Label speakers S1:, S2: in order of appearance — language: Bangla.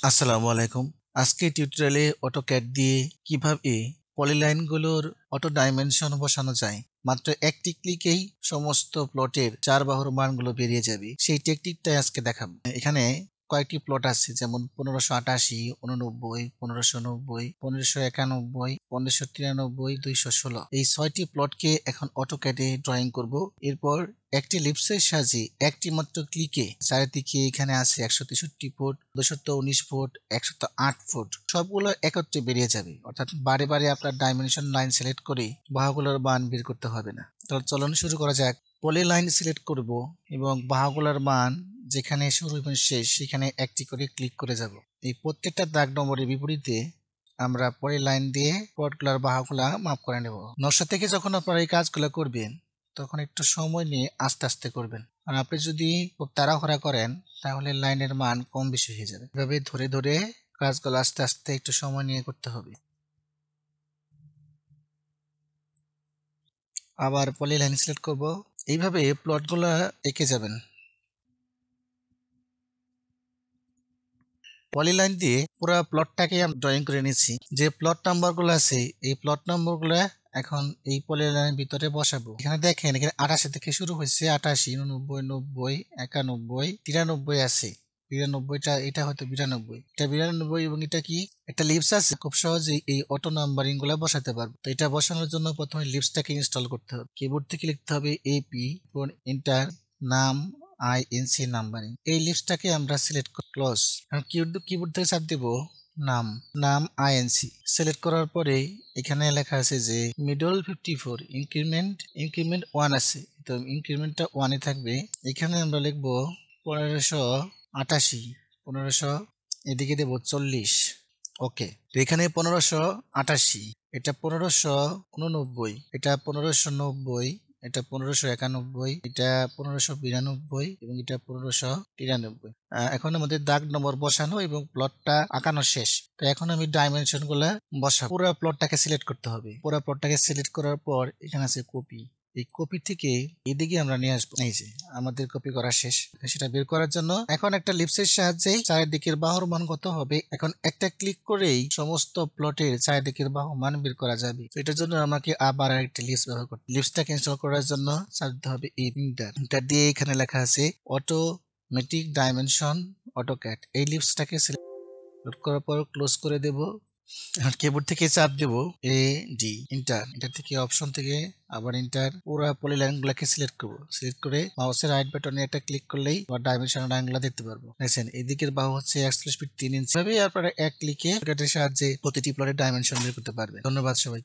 S1: আসসালামু আলাইকুম। আজকে টিউটোরিয়ালে অটোক্যাড দিয়ে কিভাবে পলিলাইনগুলোর অটো ডাইমেনশন বসানো যায়। মাত্র একটি ক্লিকেই সমস্ত প্লটের 4 বাহুর মানগুলো বেরিয়ে যাবে। সেই টেকনিকটাই আজকে দেখাবো। এখানে কয়েকটি প্লট আছে, যেমন 1588, 89, 1590, 1591, 1593, 216। এই 6টি প্লটকে এখন অটোক্যাডে ড্রয়িং করব। এরপর একটি লিপসের সাহায্যে একটি মাত্র ক্লিকে চারিদিকে এখানে আছে 163 ফুট, 219 ফুট, 108 ফুট সবগুলো একত্রে বেরিয়ে যাবে। অর্থাৎ বারে বারে আপনার ডাইমেনশন লাইন সিলেক্ট করে বাহুগুলোর মান বের করতে হবে না। তাহলে চলুন শুরু করা যাক। পলি লাইন সিলেক্ট করব এবং বাহুগুলোর মান যেখানে শুরু এবং শেষ সেখানে একটি করে ক্লিক করে যাব। এই প্রত্যেকটা দাগ নম্বরের বিপরীতে আমরা পলি লাইন দিয়ে প্লটগুলোর বাহুগুলা মাপ করে নেব। নকশা থেকে যখন আপনারা এই কাজগুলো করবেন তখন একটু সময় নিয়ে আস্তে আস্তে করবেন, আর আপনি যদি খুব তাড়াহুড়া করেন তাহলে লাইনের মান কম বেশি হয়ে যাবে। এভাবে ধরে ধরে কাজগুলো আস্তে আস্তে একটু সময় নিয়ে করতে হবে। আবার পলি লাইন সিলেক্ট করব, এইভাবে প্লটগুলো এঁকে যাবেন। পলি লাইন দিয়ে পুরো প্লটটাকে আমি ড্রয়িং করে নিয়েছি। যে প্লট নাম্বারগুলো আছে এই প্লট নাম্বারগুলো এখন এই পলি লাইনের ভিতরে বসাবো। এখানে দেখেন, এখানে 88 থেকে শুরু হয়েছে, 88, 89, 90, 91, 93 আছে। 92টা, এটা হয়তো 92, এটা 92 এবং এটা কি একটা লিপস আছে। খুব সহজেই এই অটো নাম্বারিং গুলা বসাতে পারবো। তো এটা বসানোর জন্য প্রথমে লিপসটাকে ইনস্টল করতে হবে। কিবোর্ড থেকে লিখতে হবে এপি, এন্টার, নাম INC নাম্বারিং। এই লিস্টটাকে আমরা সিলেক্ট করে ক্লোজ। কিবোর্ড থেকে চাপ দেব নাম INC। সিলেক্ট করার পরে এখানে লেখা আছে যে মিডল 54, ইনক্রিমেন্ট 1 আছে, তো ইনক্রিমেন্টটা 1 এ থাকবে। এখানে আমরা লিখবো 1588, 1500, এদিকে দেব 40। ওকে, তো এখানে 1588, এটা 1589, এটা 1590, এটা 1591, এটা 1592 এবং এটা 1593। এখন আমাদের দাগ নম্বর বসানো এবং প্লটটা আঁকানো শেষ। তো এখন আমি ডাইমেনশন গুলা বসাবো। পুরো প্লটটাকে সিলেক্ট করতে হবে। পুরো প্লটটাকে সিলেক্ট করার পর এখানে আছে কপি। এই কপি থেকে এদিকে আমরা নিয়ে আসবো। এই যে আমাদের কপি করা শেষ। সেটা বের করার জন্য এখন একটা লিপসের সাহায্যে চারিদিকের বাহুর মান কত হবে, এখন একটা ক্লিক করেই সমস্ত প্লটের চারিদিকের বাহু মান বের করা যাবে। এটার জন্য আমাকে আবার একটা লিপস ব্যবহার করতে। লিপসটাকে ইনস্টল করার জন্য চাপতে হবে ইন্টার দিয়ে এখানে লেখা আছে অটোমেটিক ডাইমেনশন অটোক্যাড। এই লিপসটাকে সিলেক্ট করার পর ক্লোজ করে দেব। কিবোর্ড থেকে চাপ দেব এন্টার থেকে অপশন থেকে আবার এন্টার। পুরো পলিলাইন গুলাকে সিলেক্ট করব। সিলেক্ট করে মাউসের রাইট বাটনে একটা ক্লিক করলেই আবার ডাইমেনশন লাইনগুলো দেখতে পারবো। দেখছেন এদিকের বাহু হচ্ছে 41 ফিট 3 ইঞ্চি। ভাবে আপনারা এক ক্লিকে সাহায্যে প্রতিটি প্লটের ডাইমেনশন বের করতে পারবেন। ধন্যবাদ সবাইকে।